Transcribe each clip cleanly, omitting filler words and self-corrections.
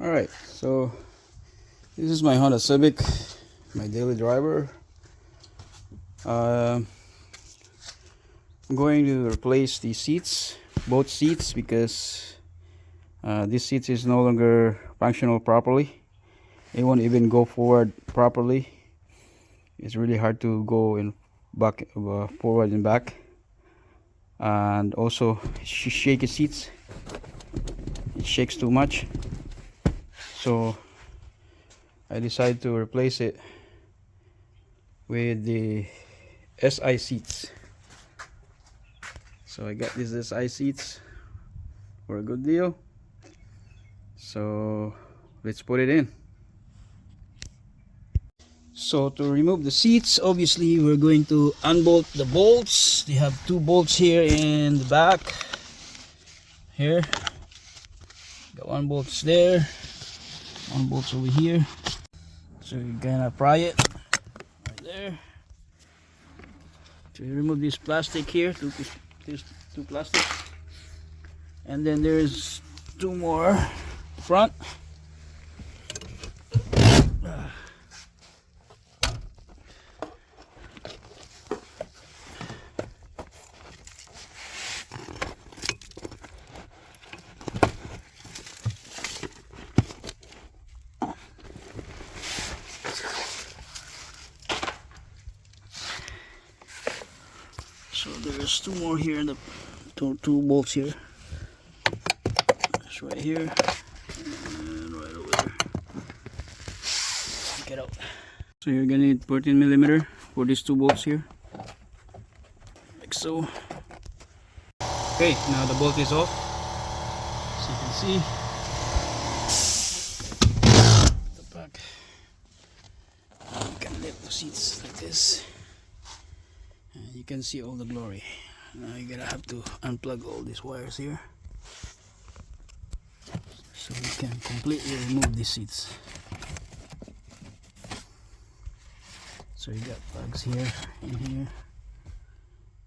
Alright, so this is my Honda Civic, my daily driver. I'm going to replace the seats, both seats, because this seat is no longer functional properly. It won't even go forward properly. It's really hard to go in back, forward and back, and also shaky seats. It shakes too much, so I decided to replace it with the SI seats. So I got these SI seats for a good deal. So let's put it in. So to remove the seats, obviously we're going to unbolt the bolts. They have two bolts here in the back. Here, got one bolt's there, one bolt's over here. So you're gonna pry it right there. So you remove this plastic here, there's two plastic, and then there's two more front. So there's two more here in the two bolts here. It's right here and right over there. Get out. So you're gonna need 14mm for these two bolts here, like so. Okay, now the bolt is off. As you can see, the back. You can lift the seats like this. And you can see all the glory. Now you're gonna have to unplug all these wires here, so we can completely remove these seats. So you got plugs here and here.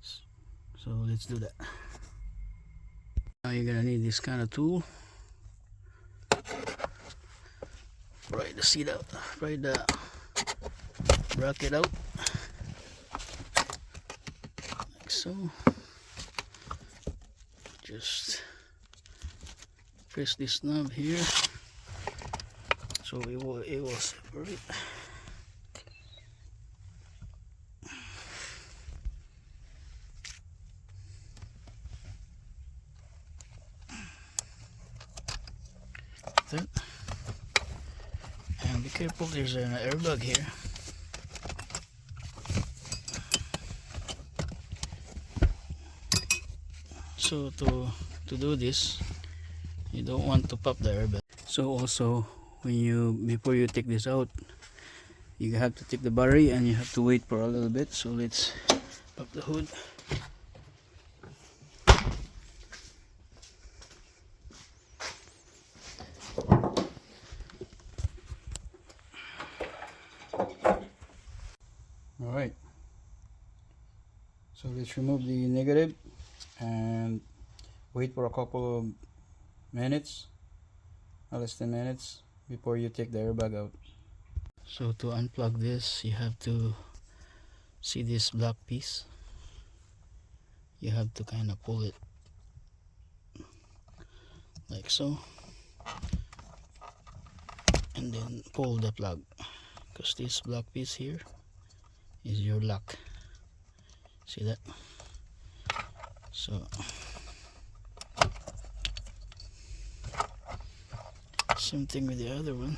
So let's do that. Now you're gonna need this kind of tool. Pry the seat out, pry the bracket out. So just press this knob here, so it will separate. That. And be careful, there's an airbag here. So to do this, you don't want to pop the airbag. So also, before you take this out, you have to take the battery and you have to wait for a little bit. So let's pop the hood. Alright, so let's remove the negative and wait for a couple of minutes, less than minutes, before you take the airbag out. So to unplug this, you have to see this black piece. You have to kind of pull it like so, and then pull the plug, because this black piece here is your lock. See that? So same thing with the other one.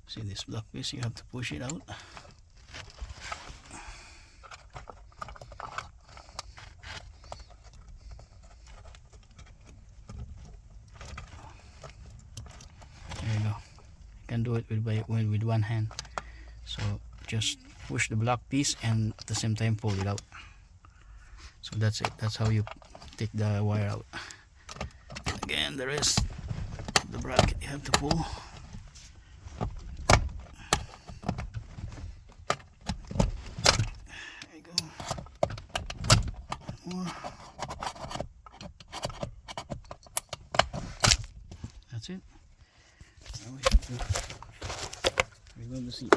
See this black piece, you have to push it out. can do it with one hand. So just push the black piece and at the same time pull it out. So that's it. That's how you take the wire out. Again, the rest of the bracket you have to pull. There you go. More. That's it. Now we have to reload the seat.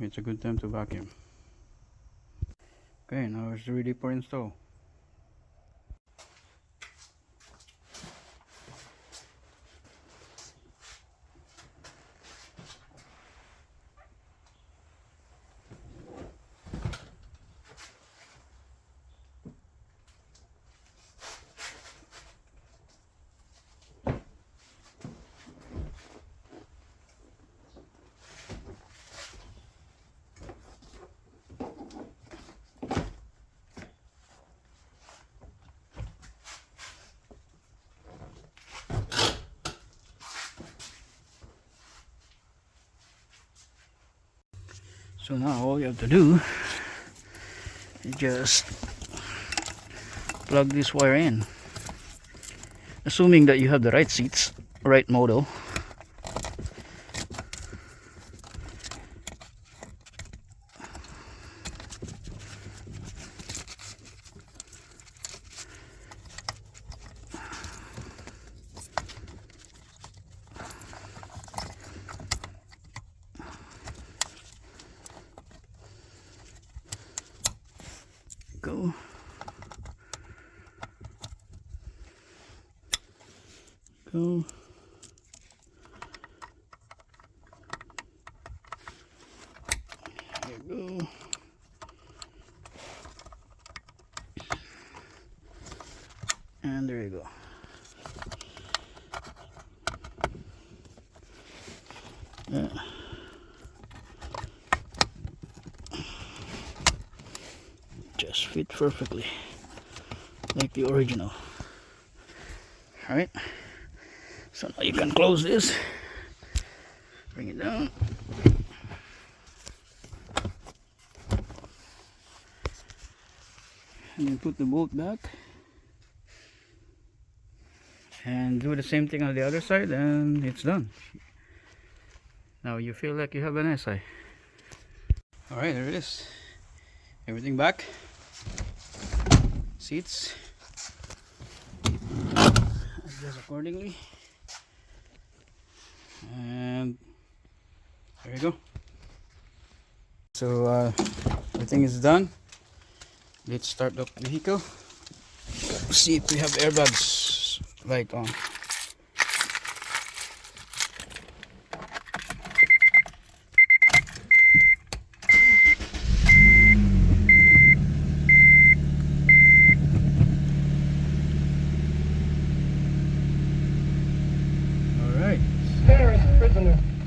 It's a good time to vacuum. Okay, now it's ready for install. So now all you have to do is just plug this wire in, assuming that you have the right seats, right model. Go. Go. There you go. And there you go. Yeah. Just fit perfectly like the original. Alright, so now you can close this, bring it down, and then put the bolt back and do the same thing on the other side, and it's done. Now you feel like you have an SI. Alright, there it is. Everything back. Seats. Adjust accordingly. And there you go. So everything is done. Let's start the vehicle. See if we have airbags light on.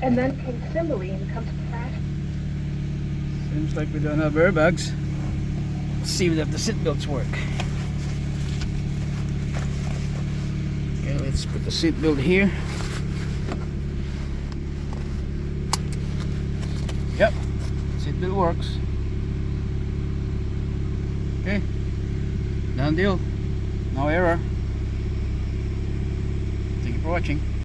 And then King Cymbeline comes crashing. Seems like we don't have airbags. Let's see if the seat belts work. Okay, let's put the seat belt here. Yep, seat belt works. Okay, done deal. No error. Thank you for watching.